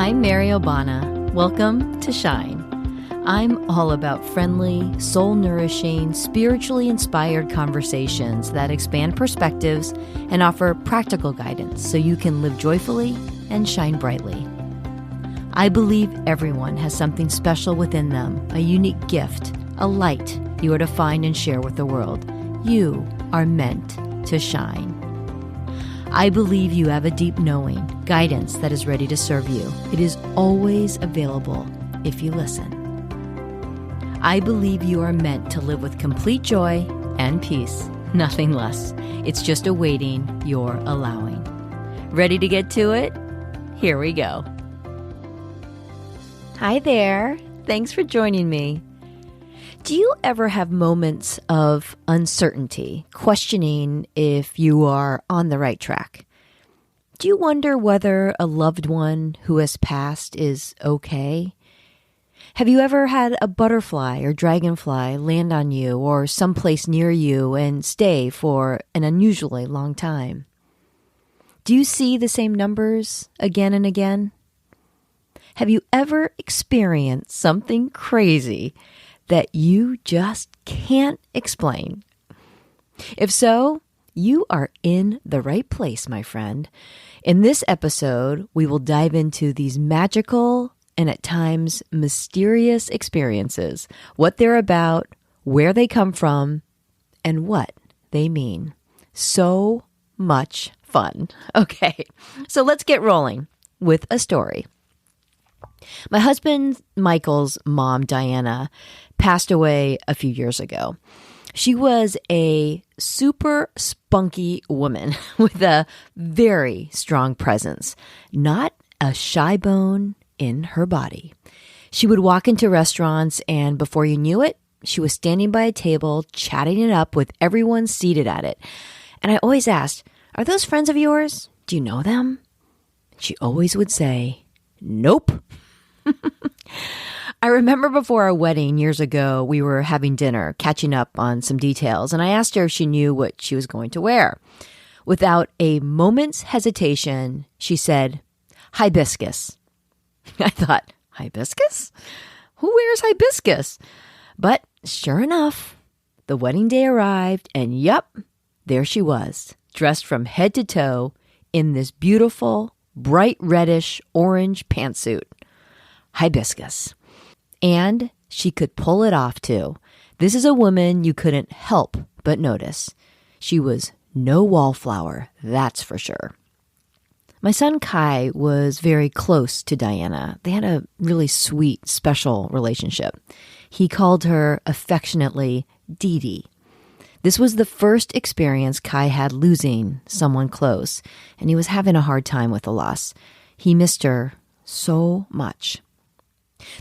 I'm Mary Obana. Welcome to Shine. I'm all about friendly, soul-nourishing, spiritually inspired conversations that expand perspectives and offer practical guidance so you can live joyfully and shine brightly. I believe everyone has something special within them, a unique gift, a light you are to find and share with the world. You are meant to shine. I believe you have a deep knowing, guidance that is ready to serve you. It is always available if you listen. I believe you are meant to live with complete joy and peace, nothing less. It's just awaiting your allowing. Ready to get to it? Here we go. Hi there. Thanks for joining me. Do you ever have moments of uncertainty, questioning if you are on the right track? Do you wonder whether a loved one who has passed is okay? Have you ever had a butterfly or dragonfly land on you or someplace near you and stay for an unusually long time? Do you see the same numbers again and again? Have you ever experienced something crazy that you just can't explain? If so, you are in the right place, my friend. In this episode, we will dive into these magical and at times mysterious experiences, what they're about, where they come from, and what they mean. So much fun. Okay, so let's get rolling with a story. My husband Michael's mom, Diana, passed away a few years ago. She was a super spunky woman with a very strong presence, not a shy bone in her body. She would walk into restaurants and before you knew it, she was standing by a table, chatting it up with everyone seated at it. And I always asked, "Are those friends of yours? Do you know them?" She always would say, "Nope." I remember before our wedding years ago, we were having dinner, catching up on some details, and I asked her if she knew what she was going to wear. Without a moment's hesitation, she said, "Hibiscus." I thought, hibiscus? Who wears hibiscus? But sure enough, the wedding day arrived, and yup, there she was, dressed from head to toe in this beautiful, bright reddish orange pantsuit. Hibiscus. And she could pull it off too. This is a woman you couldn't help but notice. She was no wallflower, that's for sure. My son Kai was very close to Diana. They had a really sweet, special relationship. He called her affectionately Dee Dee. This was the first experience Kai had losing someone close, and he was having a hard time with the loss. He missed her so much.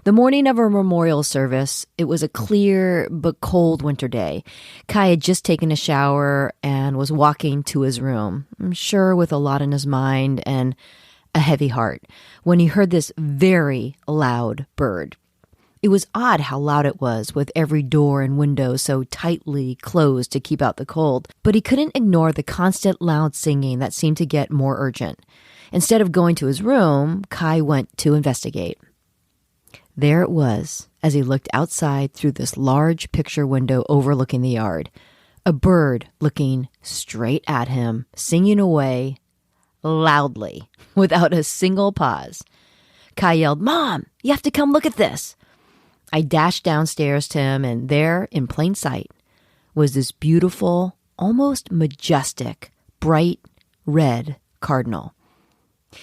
The morning of her memorial service, it was a clear but cold winter day. Kai had just taken a shower and was walking to his room, I'm sure with a lot on his mind and a heavy heart, when he heard this very loud bird. It was odd how loud it was, with every door and window so tightly closed to keep out the cold, but he couldn't ignore the constant loud singing that seemed to get more urgent. Instead of going to his room, Kai went to investigate. There it was, as he looked outside through this large picture window overlooking the yard. A bird looking straight at him, singing away loudly, without a single pause. Kai yelled, "Mom, you have to come look at this." I dashed downstairs to him, and there, in plain sight, was this beautiful, almost majestic, bright red cardinal.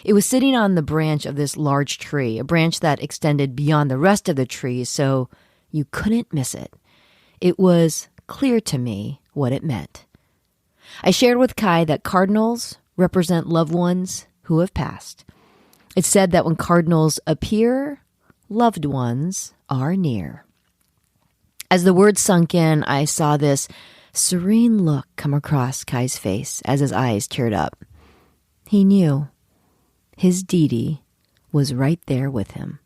It was sitting on the branch of this large tree, a branch that extended beyond the rest of the trees, so you couldn't miss it. It was clear to me what it meant. I shared with Kai that cardinals represent loved ones who have passed. It's said that when cardinals appear, loved ones are near. As the words sunk in, I saw this serene look come across Kai's face as his eyes teared up. He knew. His Dee Dee was right there with him.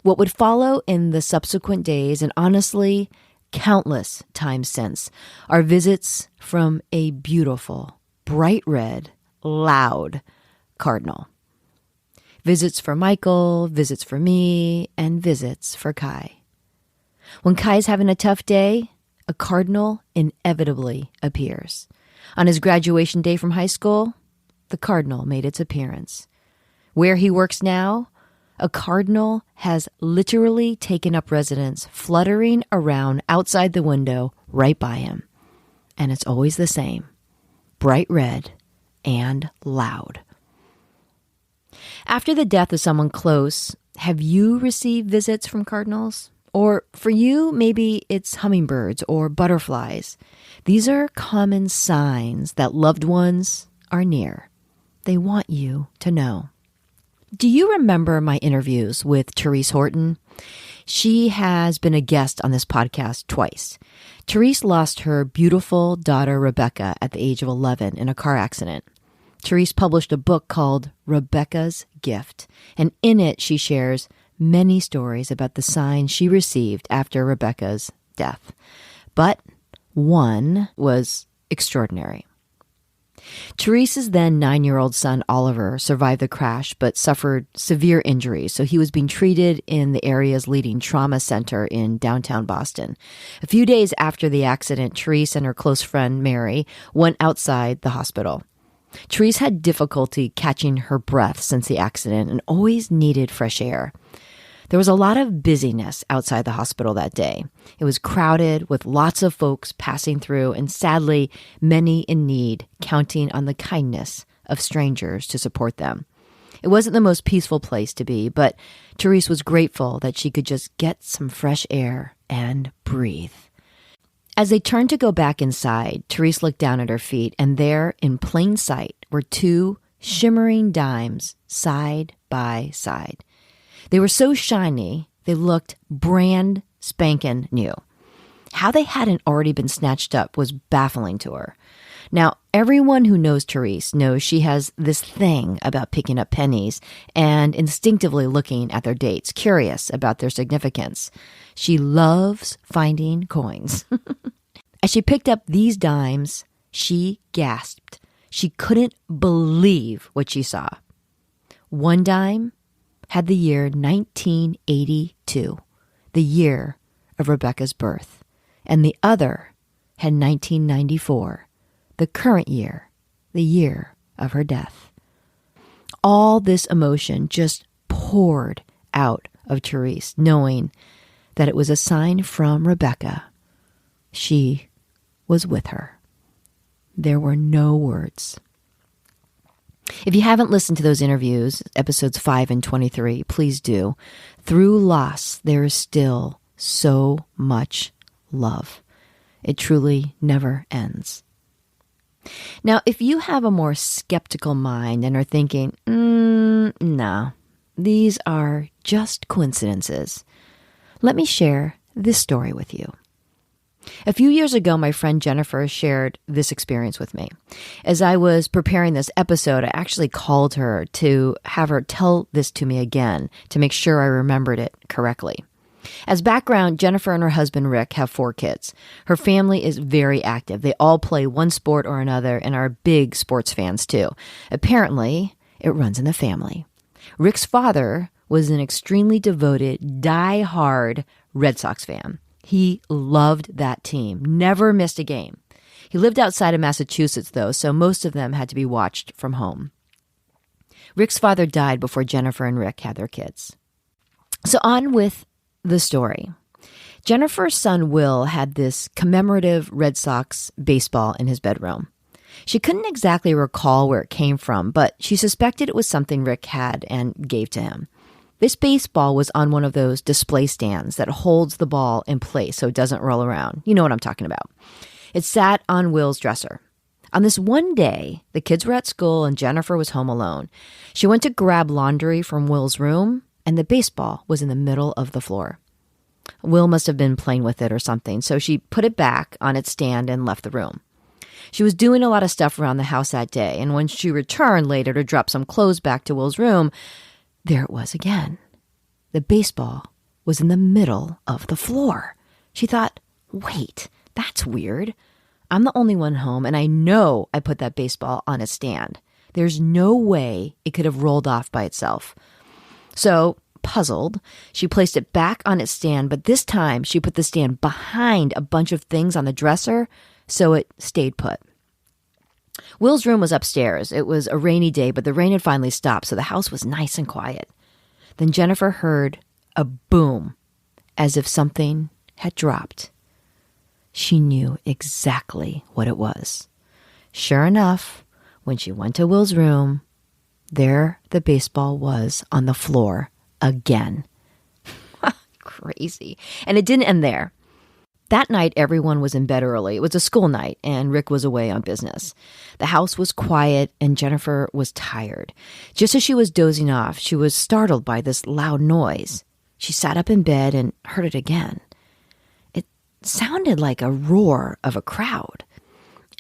What would follow in the subsequent days, and honestly, countless times since, are visits from a beautiful, bright red, loud cardinal. Visits for Michael, visits for me, and visits for Kai. When Kai's having a tough day, a cardinal inevitably appears. On his graduation day from high school, the cardinal made its appearance. Where he works now, a cardinal has literally taken up residence, fluttering around outside the window right by him. And it's always the same, bright red and loud. After the death of someone close, have you received visits from cardinals? Or for you, maybe it's hummingbirds or butterflies. These are common signs that loved ones are near. They want you to know. Do you remember my interviews with Therese Horton? She has been a guest on this podcast twice. Therese lost her beautiful daughter, Rebecca, at the age of 11 in a car accident. Therese published a book called Rebecca's Gift, and in it she shares many stories about the signs she received after Rebecca's death. But one was extraordinary. Therese's then 9-year-old son, Oliver, survived the crash but suffered severe injuries, so he was being treated in the area's leading trauma center in downtown Boston. A few days after the accident, Therese and her close friend, Mary, went outside the hospital. Therese had difficulty catching her breath since the accident and always needed fresh air. There was a lot of busyness outside the hospital that day. It was crowded with lots of folks passing through and sadly, many in need, counting on the kindness of strangers to support them. It wasn't the most peaceful place to be, but Therese was grateful that she could just get some fresh air and breathe. As they turned to go back inside, Therese looked down at her feet, and there, in plain sight, were 2 shimmering dimes side by side. They were so shiny, they looked brand spankin' new. How they hadn't already been snatched up was baffling to her. Now, everyone who knows Therese knows she has this thing about picking up pennies and instinctively looking at their dates, curious about their significance. She loves finding coins. As she picked up these dimes, she gasped. She couldn't believe what she saw. One dime had the year 1982, the year of Rebecca's birth, and the other had 1994, the current year, the year of her death. All this emotion just poured out of Therese, knowing that it was a sign from Rebecca. She was with her. There were no words. If you haven't listened to those interviews, episodes 5 and 23, please do. Through loss, there is still so much love. It truly never ends. Now, if you have a more skeptical mind and are thinking, no, these are just coincidences, let me share this story with you. A few years ago, my friend Jennifer shared this experience with me. As I was preparing this episode, I actually called her to have her tell this to me again to make sure I remembered it correctly. As background, Jennifer and her husband Rick have 4 kids. Her family is very active. They all play one sport or another and are big sports fans too. Apparently, it runs in the family. Rick's father was an extremely devoted, die-hard Red Sox fan. He loved that team, never missed a game. He lived outside of Massachusetts, though, so most of them had to be watched from home. Rick's father died before Jennifer and Rick had their kids. So on with the story. Jennifer's son Will had this commemorative Red Sox baseball in his bedroom. She couldn't exactly recall where it came from, but she suspected it was something Rick had and gave to him. This baseball was on one of those display stands that holds the ball in place so it doesn't roll around. You know what I'm talking about. It sat on Will's dresser. On this one day, the kids were at school and Jennifer was home alone. She went to grab laundry from Will's room, and the baseball was in the middle of the floor. Will must have been playing with it or something, so she put it back on its stand and left the room. She was doing a lot of stuff around the house that day, and when she returned later to drop some clothes back to Will's room, there it was again. The baseball was in the middle of the floor. She thought, wait, that's weird. I'm the only one home, and I know I put that baseball on a stand. There's no way it could have rolled off by itself. So, puzzled, she placed it back on its stand, but this time she put the stand behind a bunch of things on the dresser so it stayed put. Will's room was upstairs. It was a rainy day, but the rain had finally stopped, so the house was nice and quiet. Then Jennifer heard a boom, as if something had dropped. She knew exactly what it was. Sure enough, when she went to Will's room, there the baseball was on the floor again. Crazy. And it didn't end there. That night, everyone was in bed early. It was a school night, and Rick was away on business. The house was quiet, and Jennifer was tired. Just as she was dozing off, she was startled by this loud noise. She sat up in bed and heard it again. It sounded like a roar of a crowd.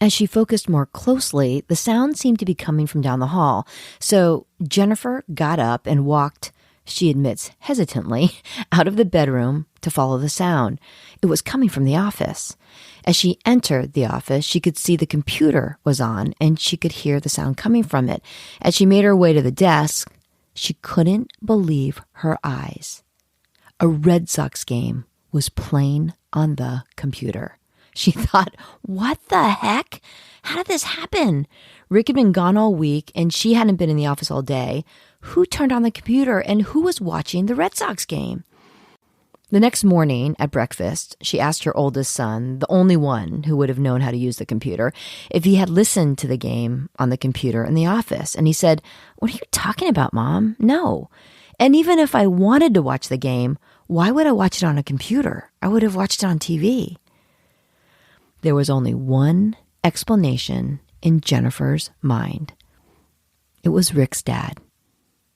As she focused more closely, the sound seemed to be coming from down the hall. So Jennifer got up and walked, she admits hesitantly, out of the bedroom to follow the sound. It was coming from the office. As she entered the office, she could see the computer was on and she could hear the sound coming from it. As she made her way to the desk, she couldn't believe her eyes. A Red Sox game was playing on the computer. She thought, what the heck? How did this happen? Rick had been gone all week and she hadn't been in the office all day. Who turned on the computer and who was watching the Red Sox game? The next morning at breakfast, she asked her oldest son, the only one who would have known how to use the computer, if he had listened to the game on the computer in the office. And he said, "What are you talking about, Mom? No. And even if I wanted to watch the game, why would I watch it on a computer? I would have watched it on TV." There was only one explanation in Jennifer's mind. It was Rick's dad.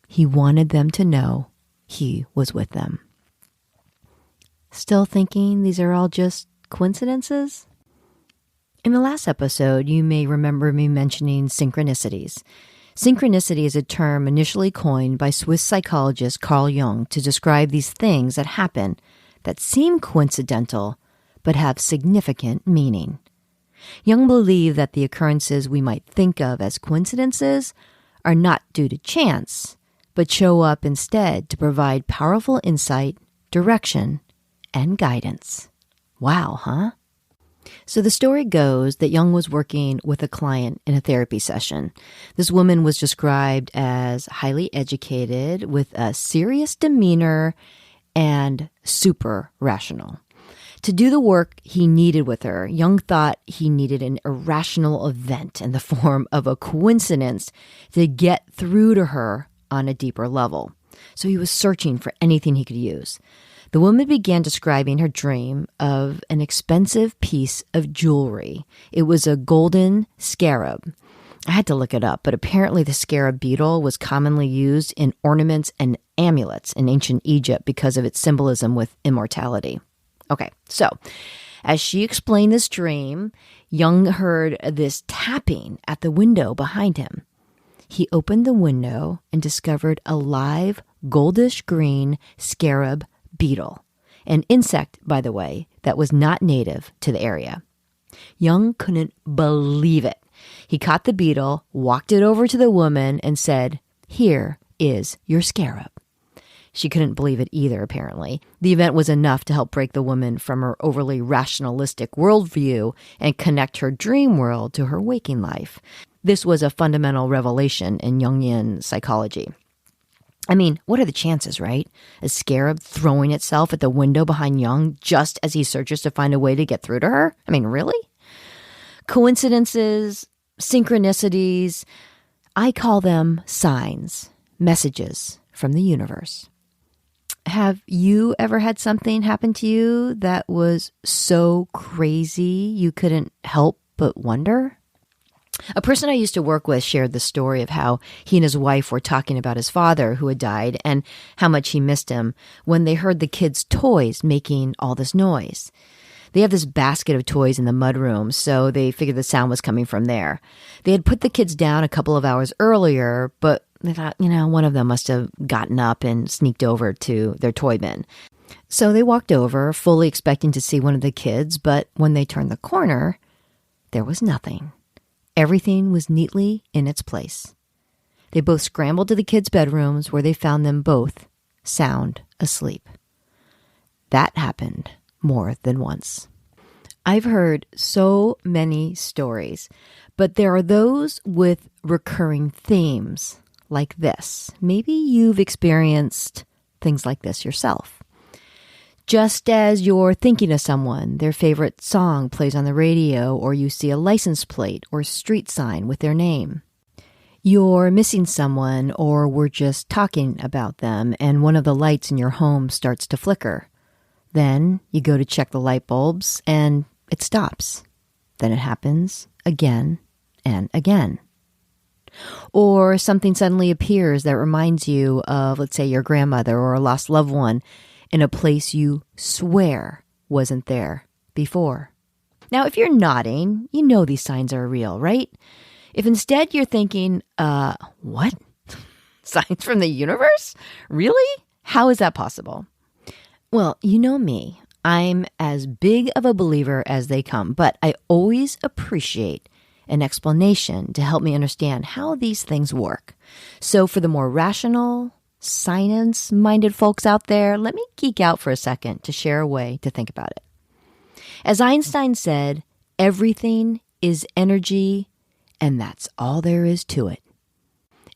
He wanted them to know he was with them. Still thinking these are all just coincidences? In the last episode, you may remember me mentioning synchronicities. Synchronicity is a term initially coined by Swiss psychologist Carl Jung to describe these things that happen that seem coincidental but have significant meaning. Jung believed that the occurrences we might think of as coincidences are not due to chance, but show up instead to provide powerful insight, direction, and guidance. Wow, huh? So the story goes that Jung was working with a client in a therapy session. This woman was described as highly educated, with a serious demeanor, and super rational. To do the work he needed with her, Jung thought he needed an irrational event in the form of a coincidence to get through to her on a deeper level. So he was searching for anything he could use. The woman began describing her dream of an expensive piece of jewelry. It was a golden scarab. I had to look it up, but apparently the scarab beetle was commonly used in ornaments and amulets in ancient Egypt because of its symbolism with immortality. Okay, so as she explained this dream, Jung heard this tapping at the window behind him. He opened the window and discovered a live, goldish green scarab beetle, an insect, by the way, that was not native to the area. Jung couldn't believe it. He caught the beetle, walked it over to the woman, and said, "Here is your scarab." She couldn't believe it either, apparently. The event was enough to help break the woman from her overly rationalistic worldview and connect her dream world to her waking life. This was a fundamental revelation in Jungian psychology. I mean, what are the chances, right? A scarab throwing itself at the window behind Jung just as he searches to find a way to get through to her? I mean, really? Coincidences, synchronicities, I call them signs, messages from the universe. Have you ever had something happen to you that was so crazy you couldn't help but wonder? A person I used to work with shared the story of how he and his wife were talking about his father who had died and how much he missed him when they heard the kids' toys making all this noise. They have this basket of toys in the mudroom, so they figured the sound was coming from there. They had put the kids down a couple of hours earlier, but they thought, one of them must have gotten up and sneaked over to their toy bin. So they walked over, fully expecting to see one of the kids, but when they turned the corner, there was nothing. Everything was neatly in its place. They both scrambled to the kids' bedrooms, where they found them both sound asleep. That happened more than once. I've heard so many stories, but there are those with recurring themes like this. Maybe you've experienced things like this yourself. Just as you're thinking of someone, their favorite song plays on the radio, or you see a license plate or street sign with their name. You're missing someone, or we're just talking about them, and one of the lights in your home starts to flicker. Then you go to check the light bulbs, and it stops. Then it happens again and again. Or something suddenly appears that reminds you of, let's say, your grandmother or a lost loved one in a place you swear wasn't there before. Now, if you're nodding, you know these signs are real, right? If instead you're thinking, what? Signs from the universe? Really? How is that possible? Well, you know me. I'm as big of a believer as they come, but I always appreciate an explanation to help me understand how these things work. So for the more rational, science-minded folks out there, let me geek out for a second to share a way to think about it. As Einstein said, everything is energy, and that's all there is to it.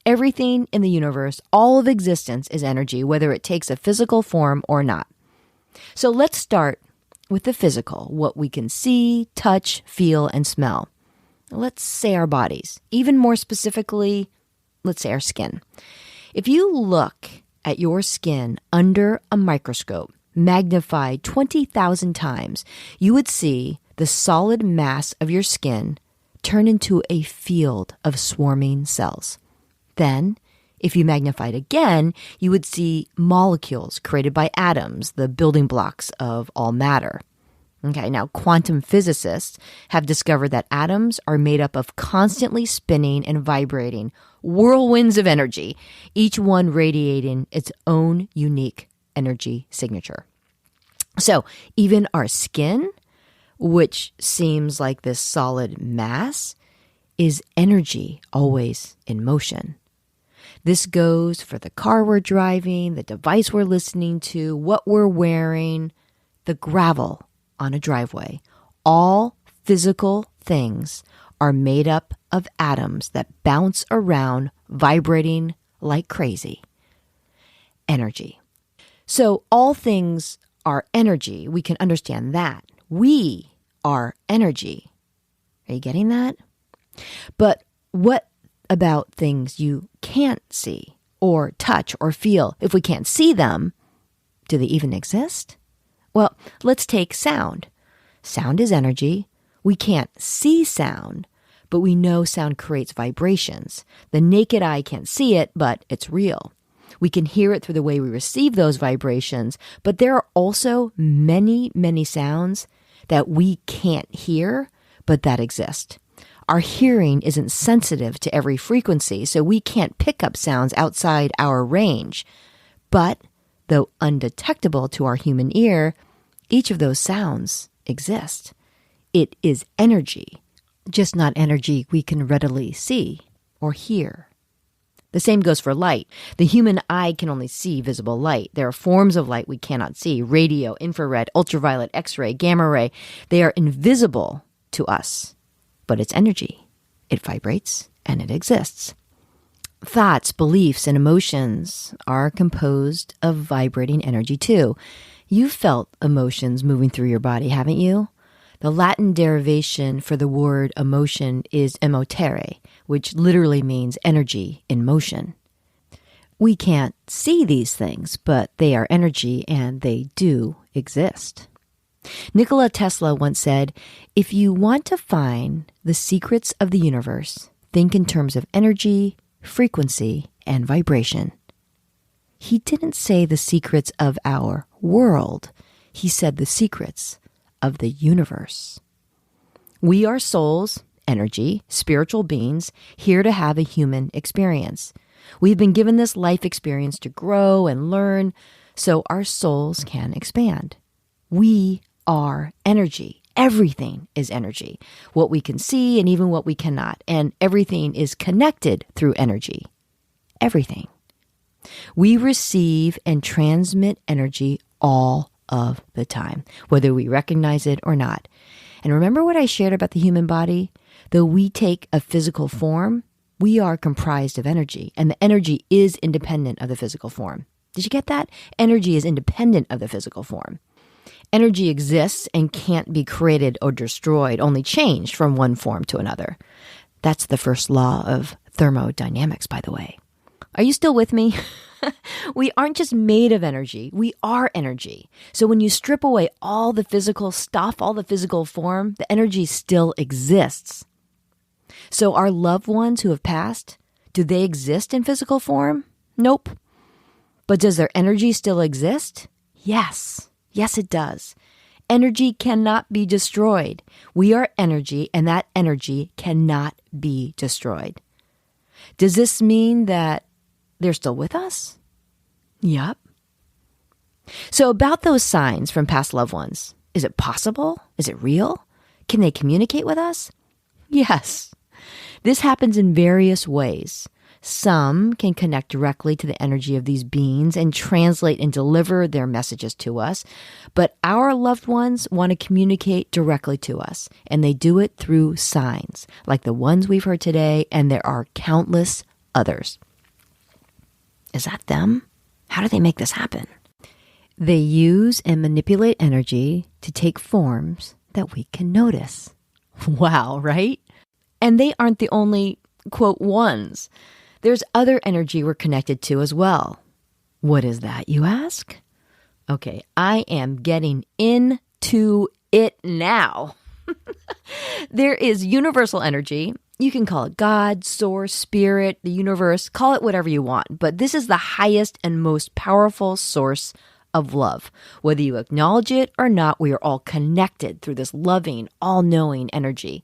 Everything in the universe, all of existence is energy, whether it takes a physical form or not. So let's start with the physical, what we can see, touch, feel, and smell. Let's say our bodies. Even more specifically, let's say our skin. If you look at your skin under a microscope, magnified 20,000 times, you would see the solid mass of your skin turn into a field of swarming cells. Then, if you magnified again, you would see molecules created by atoms, the building blocks of all matter. Okay, now quantum physicists have discovered that atoms are made up of constantly spinning and vibrating whirlwinds of energy, each one radiating its own unique energy signature. So even our skin, which seems like this solid mass, is energy always in motion. This goes for the car we're driving, the device we're listening to, what we're wearing, the gravel on a driveway. All physical things are made up of atoms that bounce around, vibrating like crazy. Energy. So all things are energy. We can understand that. We are energy. Are you getting that? But what about things you can't see or touch or feel? If we can't see them, do they even exist? Well, let's take sound. Sound is energy. We can't see sound, but we know sound creates vibrations. The naked eye can't see it, but it's real. We can hear it through the way we receive those vibrations, but there are also many, many sounds that we can't hear, but that exist. Our hearing isn't sensitive to every frequency, so we can't pick up sounds outside our range. But though undetectable to our human ear, each of those sounds exist. It is energy, just not energy we can readily see or hear. The same goes for light. The human eye can only see visible light. There are forms of light we cannot see: radio, infrared, ultraviolet, X-ray, gamma ray. They are invisible to us, but it's energy. It vibrates and it exists. Thoughts, beliefs, and emotions are composed of vibrating energy too. You've felt emotions moving through your body, haven't you? The Latin derivation for the word emotion is emotere, which literally means energy in motion. We can't see these things, but they are energy and they do exist. Nikola Tesla once said, "If you want to find the secrets of the universe, think in terms of energy, frequency, and vibration." He didn't say the secrets of our world. He said the secrets of the universe. We are souls, energy, spiritual beings, here to have a human experience. We've been given this life experience to grow and learn so our souls can expand. We are energy. Everything is energy. What we can see and even what we cannot. And everything is connected through energy. Everything. We receive and transmit energy all of the time, whether we recognize it or not. And remember what I shared about the human body? Though we take a physical form, we are comprised of energy, and the energy is independent of the physical form. Did you get that? Energy is independent of the physical form. Energy exists and can't be created or destroyed, only changed from one form to another. That's the first law of thermodynamics, by the way. Are you still with me? We aren't just made of energy. We are energy. So when you strip away all the physical stuff, all the physical form, the energy still exists. So our loved ones who have passed, do they exist in physical form? Nope. But does their energy still exist? Yes. Yes, it does. Energy cannot be destroyed. We are energy, and that energy cannot be destroyed. Does this mean that they're still with us? Yep. So about those signs from past loved ones, is it possible? Is it real? Can they communicate with us? Yes. This happens in various ways. Some can connect directly to the energy of these beings and translate and deliver their messages to us. But our loved ones want to communicate directly to us, and they do it through signs, like the ones we've heard today, and there are countless others. Is that them? How do they make this happen? They use and manipulate energy to take forms that we can notice. Wow, right? And they aren't the only, quote, ones. There's other energy we're connected to as well. What is that, you ask? Okay, I am getting into it now. There is universal energy. You can call it God, source, spirit, the universe, call it whatever you want. But this is the highest and most powerful source of love. Whether you acknowledge it or not, we are all connected through this loving, all-knowing energy.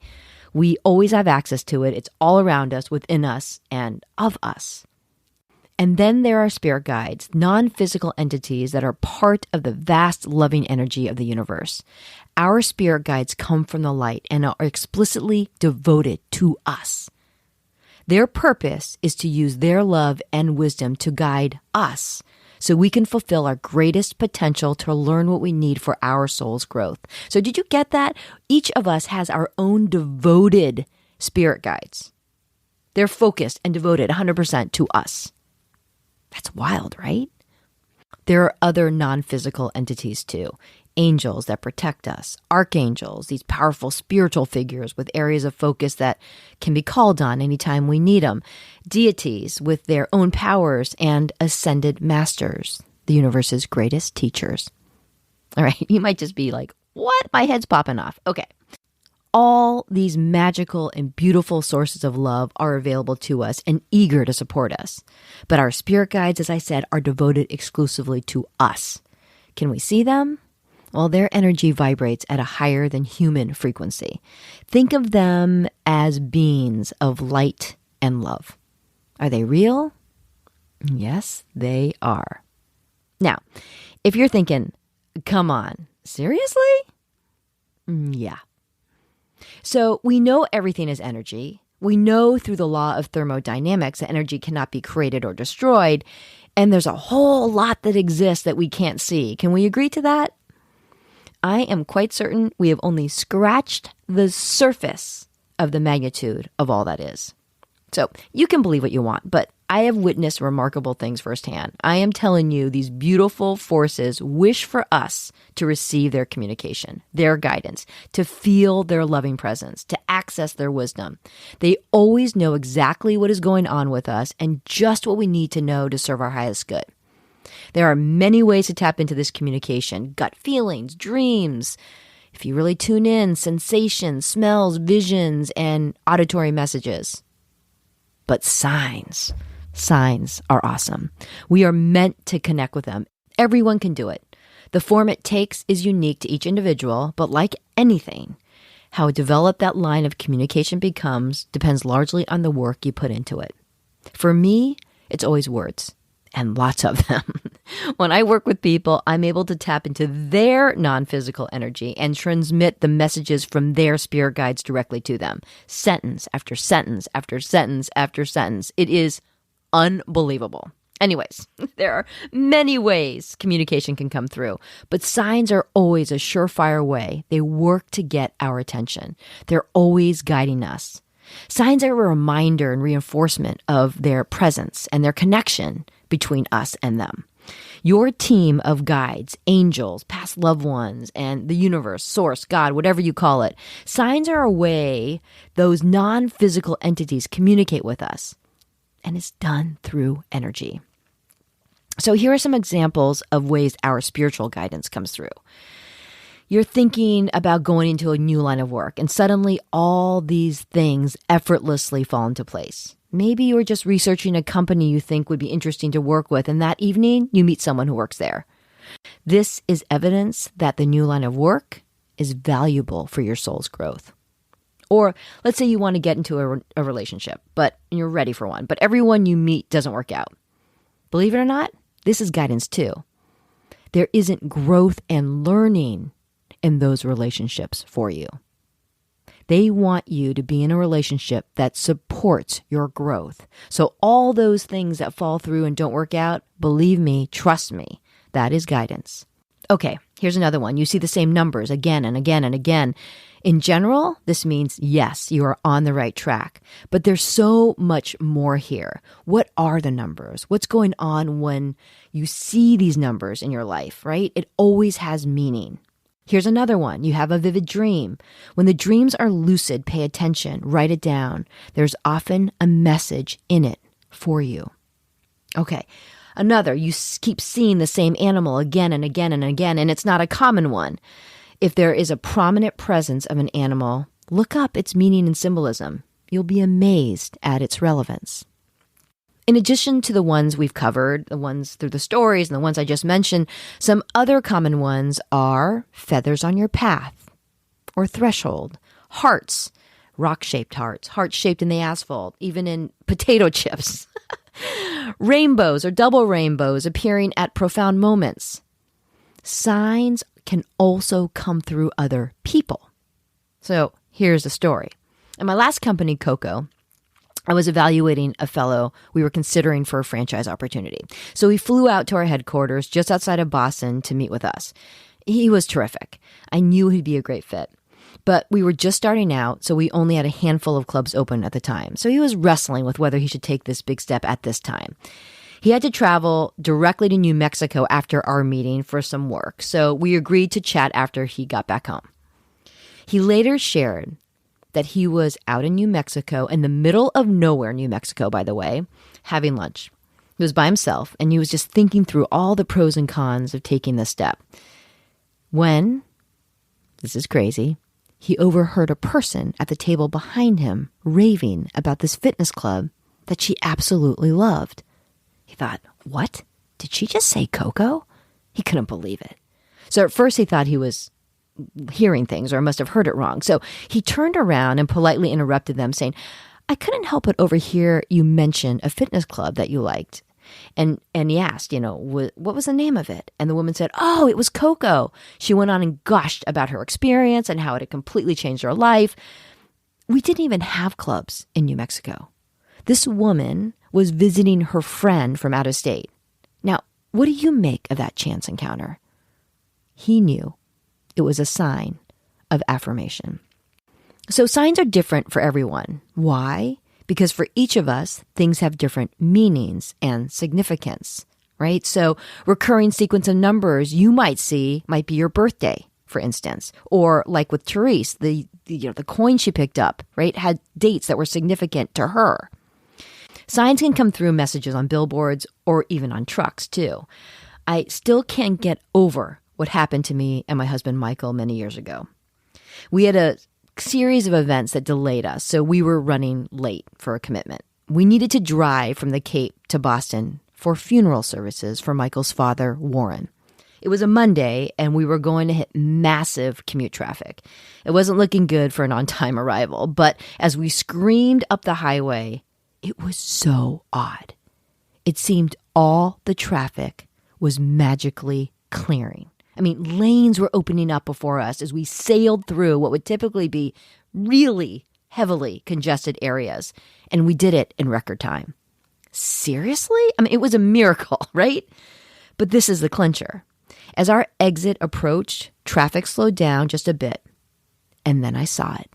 We always have access to it. It's all around us, within us, and of us. And then there are spirit guides, non-physical entities that are part of the vast loving energy of the universe. Our spirit guides come from the light and are explicitly devoted to us. Their purpose is to use their love and wisdom to guide us so we can fulfill our greatest potential to learn what we need for our soul's growth. So did you get that? Each of us has our own devoted spirit guides. They're focused and devoted 100% to us. That's wild, right? There are other non-physical entities too. Angels that protect us, archangels, these powerful spiritual figures with areas of focus that can be called on anytime we need them, deities with their own powers, and ascended masters, the universe's greatest teachers. All right, you might just be like, what? My head's popping off. Okay. All these magical and beautiful sources of love are available to us and eager to support us. But our spirit guides, as I said, are devoted exclusively to us. Can we see them? Well, their energy vibrates at a higher than human frequency. Think of them as beings of light and love. Are they real? Yes, they are. Now, if you're thinking, come on, seriously? Yeah. So we know everything is energy. We know through the law of thermodynamics that energy cannot be created or destroyed. And there's a whole lot that exists that we can't see. Can we agree to that? I am quite certain we have only scratched the surface of the magnitude of all that is. So you can believe what you want, but I have witnessed remarkable things firsthand. I am telling you, these beautiful forces wish for us to receive their communication, their guidance, to feel their loving presence, to access their wisdom. They always know exactly what is going on with us and just what we need to know to serve our highest good. There are many ways to tap into this communication: gut feelings, dreams, if you really tune in, sensations, smells, visions, and auditory messages. But signs are awesome. We are meant to connect with them. Everyone can do it. The form it takes is unique to each individual, but like anything, how developed that line of communication becomes depends largely on the work you put into it. For me, it's always words, and lots of them. When I work with people, I'm able to tap into their non-physical energy and transmit the messages from their spirit guides directly to them. Sentence after sentence after sentence after sentence. It is unbelievable. Anyways, there are many ways communication can come through, but signs are always a surefire way. They work to get our attention. They're always guiding us. Signs are a reminder and reinforcement of their presence and their connection between us and them. Your team of guides, angels, past loved ones, and the universe, source, God, whatever you call it, signs are a way those non-physical entities communicate with us, and it's done through energy. So here are some examples of ways our spiritual guidance comes through. You're thinking about going into a new line of work, and suddenly all these things effortlessly fall into place. Maybe you're just researching a company you think would be interesting to work with, and that evening you meet someone who works there. This is evidence that the new line of work is valuable for your soul's growth. Or let's say you want to get into a relationship, but you're ready for one, but everyone you meet doesn't work out. Believe it or not, this is guidance too. There isn't growth and learning in those relationships for you. They want you to be in a relationship that supports your growth. So all those things that fall through and don't work out, believe me, trust me, that is guidance. Okay, here's another one. You see the same numbers again and again and again. In general, this means, yes, you are on the right track. But there's so much more here. What are the numbers? What's going on when you see these numbers in your life, right? It always has meaning. Here's another one. You have a vivid dream. When the dreams are lucid, pay attention, write it down. There's often a message in it for you. Okay, another, you keep seeing the same animal again and again and again, and it's not a common one. If there is a prominent presence of an animal, look up its meaning and symbolism. You'll be amazed at its relevance. In addition to the ones we've covered, the ones through the stories and the ones I just mentioned, some other common ones are feathers on your path or threshold, hearts, rock-shaped hearts, hearts shaped in the asphalt, even in potato chips, rainbows or double rainbows appearing at profound moments. Signs can also come through other people. So here's the story. In my last company, Coco, I was evaluating a fellow we were considering for a franchise opportunity. So we flew out to our headquarters just outside of Boston to meet with us. He was terrific. I knew he'd be a great fit. But we were just starting out, so we only had a handful of clubs open at the time. So he was wrestling with whether he should take this big step at this time. He had to travel directly to New Mexico after our meeting for some work, so we agreed to chat after he got back home. He later shared that he was out in New Mexico, in the middle of nowhere, New Mexico, by the way, having lunch. He was by himself, and he was just thinking through all the pros and cons of taking this step. When, this is crazy, he overheard a person at the table behind him raving about this fitness club that she absolutely loved. He thought, what? Did she just say Coco? He couldn't believe it. So at first he thought he was hearing things or must have heard it wrong. So he turned around and politely interrupted them, saying, I couldn't help but overhear you mention a fitness club that you liked. And he asked, what was the name of it? And the woman said, oh, it was Coco. She went on and gushed about her experience and how it had completely changed her life. We didn't even have clubs in New Mexico. This woman was visiting her friend from out of state. Now, what do you make of that chance encounter? He knew it was a sign of affirmation. So signs are different for everyone. Why? Because for each of us, things have different meanings and significance, right? So recurring sequence of numbers you might see might be your birthday, for instance, or like with Therese, the coin she picked up, right, had dates that were significant to her. Signs can come through messages on billboards or even on trucks too. I still can't get over what happened to me and my husband Michael many years ago. We had a series of events that delayed us, so we were running late for a commitment. We needed to drive from the Cape to Boston for funeral services for Michael's father, Warren. It was a Monday, and we were going to hit massive commute traffic. It wasn't looking good for an on-time arrival, but as we screamed up the highway, it was so odd. It seemed all the traffic was magically clearing. I mean, lanes were opening up before us as we sailed through what would typically be really heavily congested areas, and we did it in record time. Seriously? I mean, it was a miracle, right? But this is the clincher. As our exit approached, traffic slowed down just a bit. And then I saw it.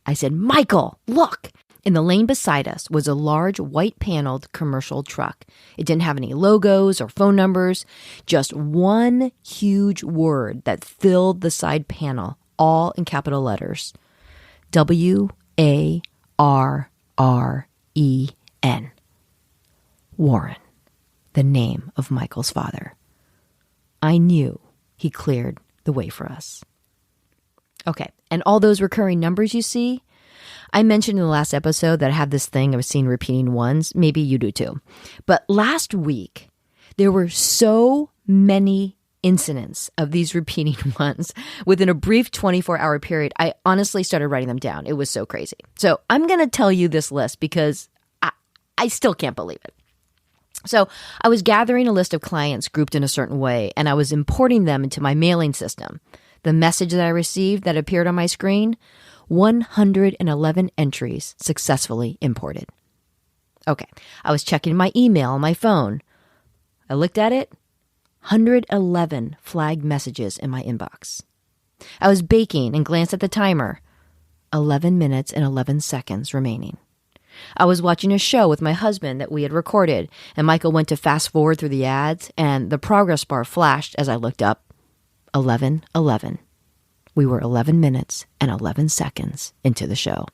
I said, Michael, look! In the lane beside us was a large white-paneled commercial truck. It didn't have any logos or phone numbers, just one huge word that filled the side panel, all in capital letters. W-A-R-R-E-N. Warren, the name of Michael's father. I knew he cleared the way for us. Okay, and all those recurring numbers you see, I mentioned in the last episode that I have this thing of seeing repeating ones. Maybe you do too. But last week, there were so many incidents of these repeating ones within a brief 24-hour period. I honestly started writing them down. It was so crazy. So I'm going to tell you this list because I still can't believe it. So I was gathering a list of clients grouped in a certain way, and I was importing them into my mailing system. The message that I received that appeared on my screen, 111 entries successfully imported. Okay, I was checking my email on my phone. I looked at it, 111 flagged messages in my inbox. I was baking and glanced at the timer, 11 minutes and 11 seconds remaining. I was watching a show with my husband that we had recorded, and Michael went to fast forward through the ads, and the progress bar flashed as I looked up, 11:11. We were 11 minutes and 11 seconds into the show.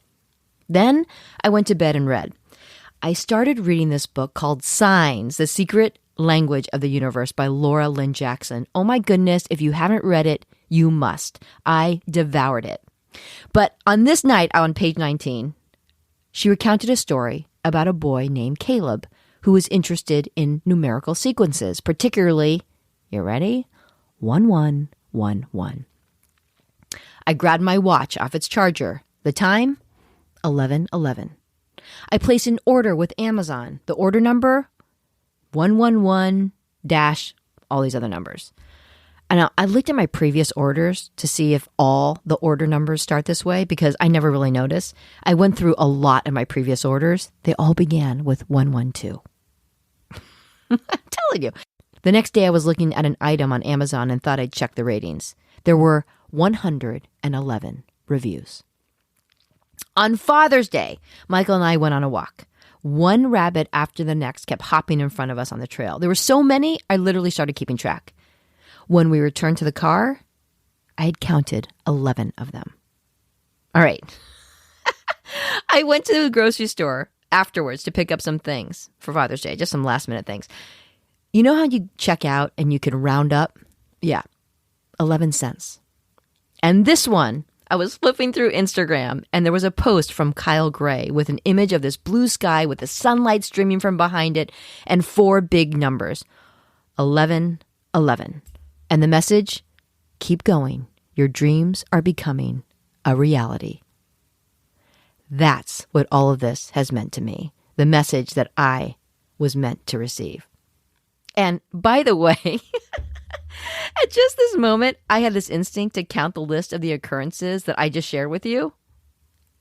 Then I went to bed and read. I started reading this book called Signs, The Secret Language of the Universe by Laura Lynn Jackson. Oh my goodness, if you haven't read it, you must. I devoured it. But on this night, on page 19, she recounted a story about a boy named Caleb who was interested in numerical sequences, particularly, you ready? 1111. I grabbed my watch off its charger. The time? 11:11. I placed an order with Amazon. The order number? 111 dash all these other numbers. And I looked at my previous orders to see if all the order numbers start this way because I never really noticed. I went through a lot of my previous orders. They all began with 112. I'm telling you. The next day I was looking at an item on Amazon and thought I'd check the ratings. There were 111 reviews. On Father's Day, Michael and I went on a walk. One rabbit after the next kept hopping in front of us on the trail. There were so many, I literally started keeping track. When we returned to the car, I had counted 11 of them. All right. I went to the grocery store afterwards to pick up some things for Father's Day, just some last minute things. You know how you check out and you can round up? Yeah, 11 cents. And this one, I was flipping through Instagram and there was a post from Kyle Gray with an image of this blue sky with the sunlight streaming from behind it and 4 big numbers, 11:11. And the message, keep going. Your dreams are becoming a reality. That's what all of this has meant to me. The message that I was meant to receive. And by the way, at just this moment, I had this instinct to count the list of the occurrences that I just shared with you.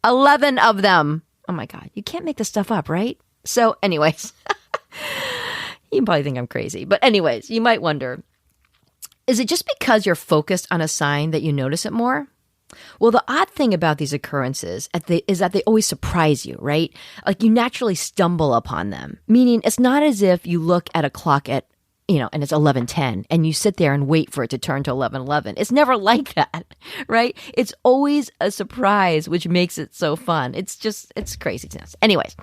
11 of them. Oh my God, you can't make this stuff up, right? So anyways, you probably think I'm crazy. But anyways, you might wonder, is it just because you're focused on a sign that you notice it more? Well, the odd thing about these occurrences is that they always surprise you, right? Like you naturally stumble upon them, meaning it's not as if you look at a clock at, and it's 11:10 and you sit there and wait for it to turn to 11:11. It's never like that, right? It's always a surprise, which makes it so fun. It's craziness. Anyways,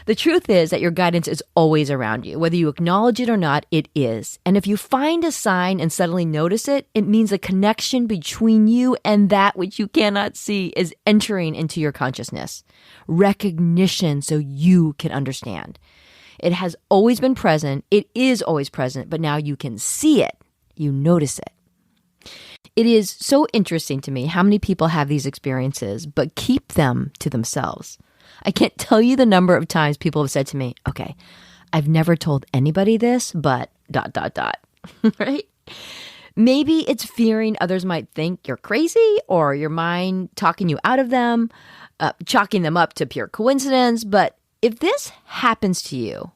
the truth is that your guidance is always around you. Whether you acknowledge it or not, it is. And if you find a sign and suddenly notice it, it means a connection between you and that which you cannot see is entering into your consciousness. Recognition so you can understand. It has always been present. It is always present, but now you can see it. You notice it. It is so interesting to me how many people have these experiences, but keep them to themselves. I can't tell you the number of times people have said to me, okay, I've never told anybody this, but ... right? Maybe it's fearing others might think you're crazy or your mind talking you out of them, chalking them up to pure coincidence. But if this happens to you,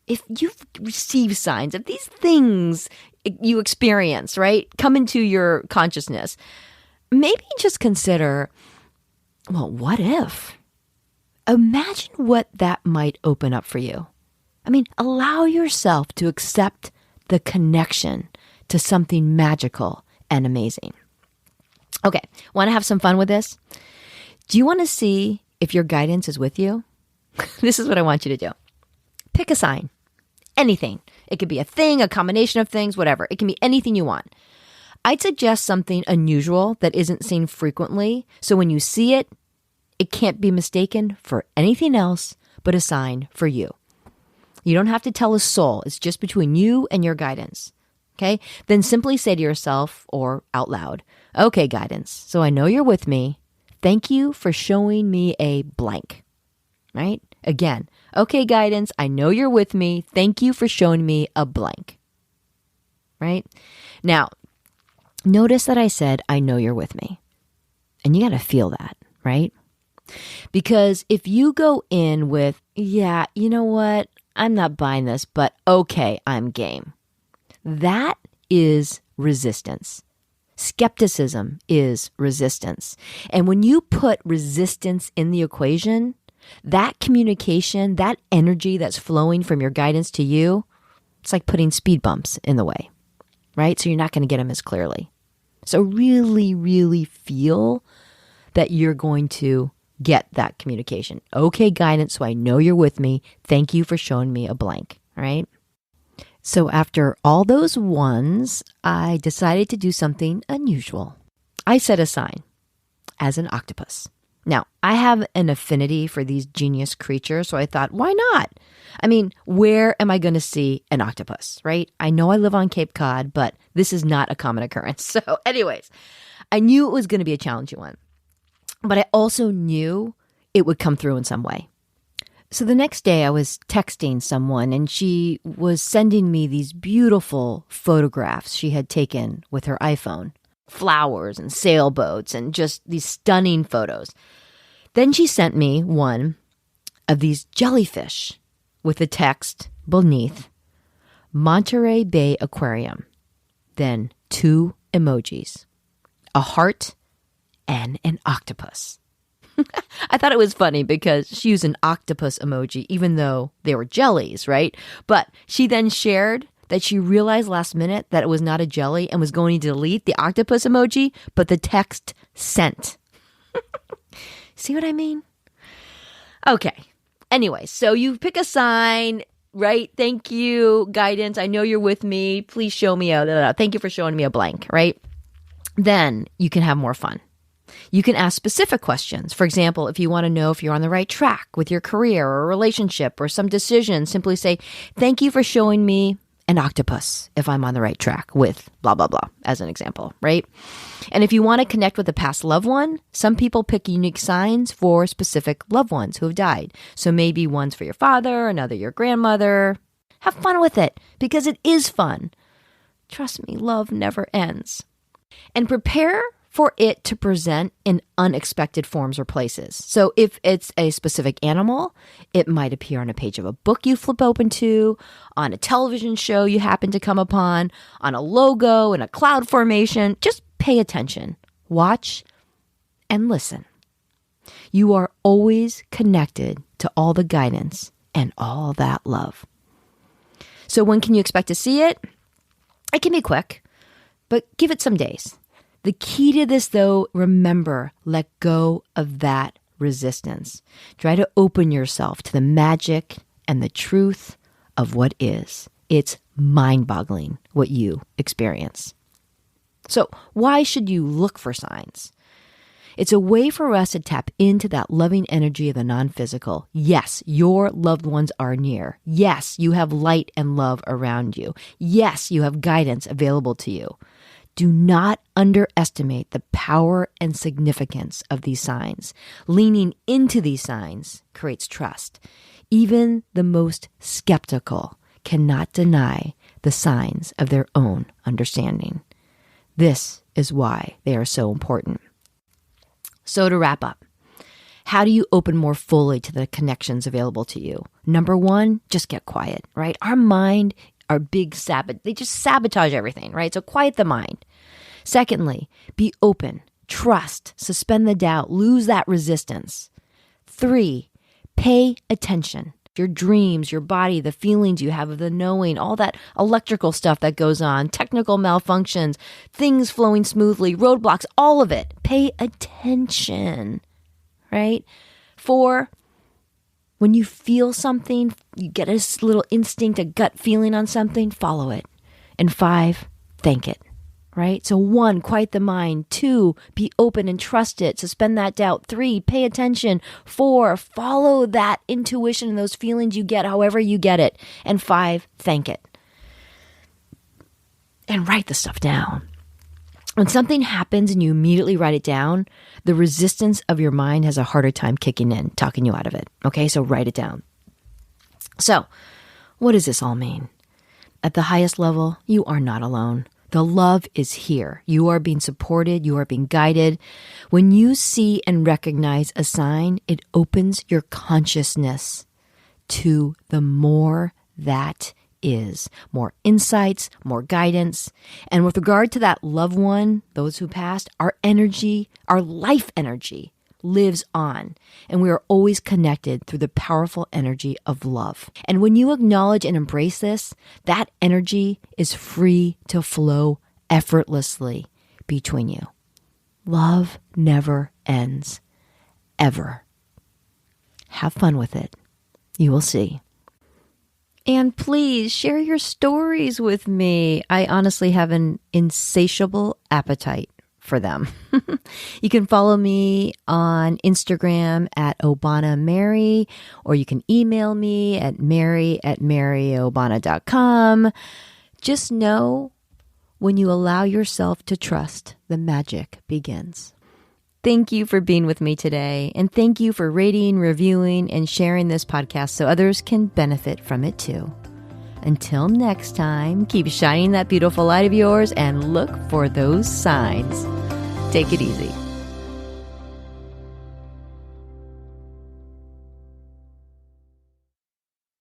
if you've received signs of these things you experience, right, come into your consciousness, maybe just consider, well, what if? Imagine what that might open up for you. I mean, allow yourself to accept the connection to something magical and amazing. Okay, want to have some fun with this? Do you want to see if your guidance is with you? This is what I want you to do. Pick a sign, anything. It could be a thing, a combination of things, whatever. It can be anything you want. I'd suggest something unusual that isn't seen frequently, so when you see it, it can't be mistaken for anything else but a sign for you. You don't have to tell a soul. It's just between you and your guidance. Okay? Then simply say to yourself or out loud, okay, guidance, so I know you're with me. Thank you for showing me a blank. Right? Again, okay, guidance, I know you're with me. Thank you for showing me a blank. Right? Now, notice that I said, I know you're with me. And you got to feel that, right? Because if you go in with, yeah, you know what? I'm not buying this, but okay, I'm game. That is resistance. Skepticism is resistance. And when you put resistance in the equation, that communication, that energy that's flowing from your guidance to you, it's like putting speed bumps in the way, right? So you're not going to get them as clearly. So really, really feel that you're going to get that communication. Okay, guidance, so I know you're with me. Thank you for showing me a blank, right? So after all those ones, I decided to do something unusual. I set a sign as an octopus. Now, I have an affinity for these genius creatures, so I thought, why not? I mean, where am I going to see an octopus, right? I know I live on Cape Cod, but this is not a common occurrence. So anyways, I knew it was going to be a challenging one, but I also knew it would come through in some way. So the next day I was texting someone and she was sending me these beautiful photographs she had taken with her iPhone. Flowers and sailboats and just these stunning photos. Then she sent me one of these jellyfish with the text beneath, Monterey Bay Aquarium. Then 2 emojis, a heart and an octopus. I thought it was funny because she used an octopus emoji even though they were jellies, right? But she then shared that she realized last minute that it was not a jelly and was going to delete the octopus emoji, but the text sent. See what I mean? Okay. Anyway, so you pick a sign, right? Thank you, guidance. I know you're with me. Please show me thank you for showing me a blank, right? Then you can have more fun. You can ask specific questions. For example, if you want to know if you're on the right track with your career or a relationship or some decision, simply say, thank you for showing me an octopus if I'm on the right track with blah, blah, blah, as an example, right? And if you want to connect with a past loved one, some people pick unique signs for specific loved ones who have died. So maybe one's for your father, another your grandmother. Have fun with it because it is fun. Trust me, love never ends. And prepare for it to present in unexpected forms or places. So if it's a specific animal, it might appear on a page of a book you flip open to, on a television show you happen to come upon, on a logo, in a cloud formation. Just pay attention, watch, and listen. You are always connected to all the guidance and all that love. So when can you expect to see it? It can be quick, but give it some days. The key to this, though, remember, let go of that resistance. Try to open yourself to the magic and the truth of what is. It's mind-boggling what you experience. So why should you look for signs? It's a way for us to tap into that loving energy of the non-physical. Yes, your loved ones are near. Yes, you have light and love around you. Yes, you have guidance available to you. Do not underestimate the power and significance of these signs. Leaning into these signs creates trust. Even the most skeptical cannot deny the signs of their own understanding. This is why they are so important. So to wrap up, How do you open more fully to the connections available to you? Number one, just get quiet, right? Our mind, our big they just sabotage everything, right? So quiet the mind. Secondly, be open, trust, suspend the doubt, lose that resistance. 3, pay attention. Your dreams, your body, the feelings you have of the knowing, all that electrical stuff that goes on, technical malfunctions, things flowing smoothly, roadblocks, all of it. Pay attention, right? 4, when you feel something, you get a little instinct, a gut feeling on something, follow it. And 5, thank it. Right? So 1, quiet the mind. 2, be open and trust it. Suspend that doubt. 3, pay attention. 4, follow that intuition and those feelings you get however you get it. And 5, thank it. And write the stuff down. When something happens and you immediately write it down, the resistance of your mind has a harder time kicking in, talking you out of it. Okay? So write it down. So, what does this all mean? At the highest level, you are not alone. The love is here. You are being supported. You are being guided. When you see and recognize a sign, it opens your consciousness to the more that is. More insights, more guidance. And with regard to that loved one, those who passed, our energy, our life energy lives on. And we are always connected through the powerful energy of love. And when you acknowledge and embrace this, that energy is free to flow effortlessly between you. Love never ends, ever. Have fun with it. You will see. And please share your stories with me. I honestly have an insatiable appetite for them. You can follow me on Instagram at ObanaMary, or you can email me at mary@maryobana.com. Just know when you allow yourself to trust, the magic begins. Thank you for being with me today, and thank you for rating, reviewing, and sharing this podcast so others can benefit from it too. Until next time, keep shining that beautiful light of yours and look for those signs. Take it easy.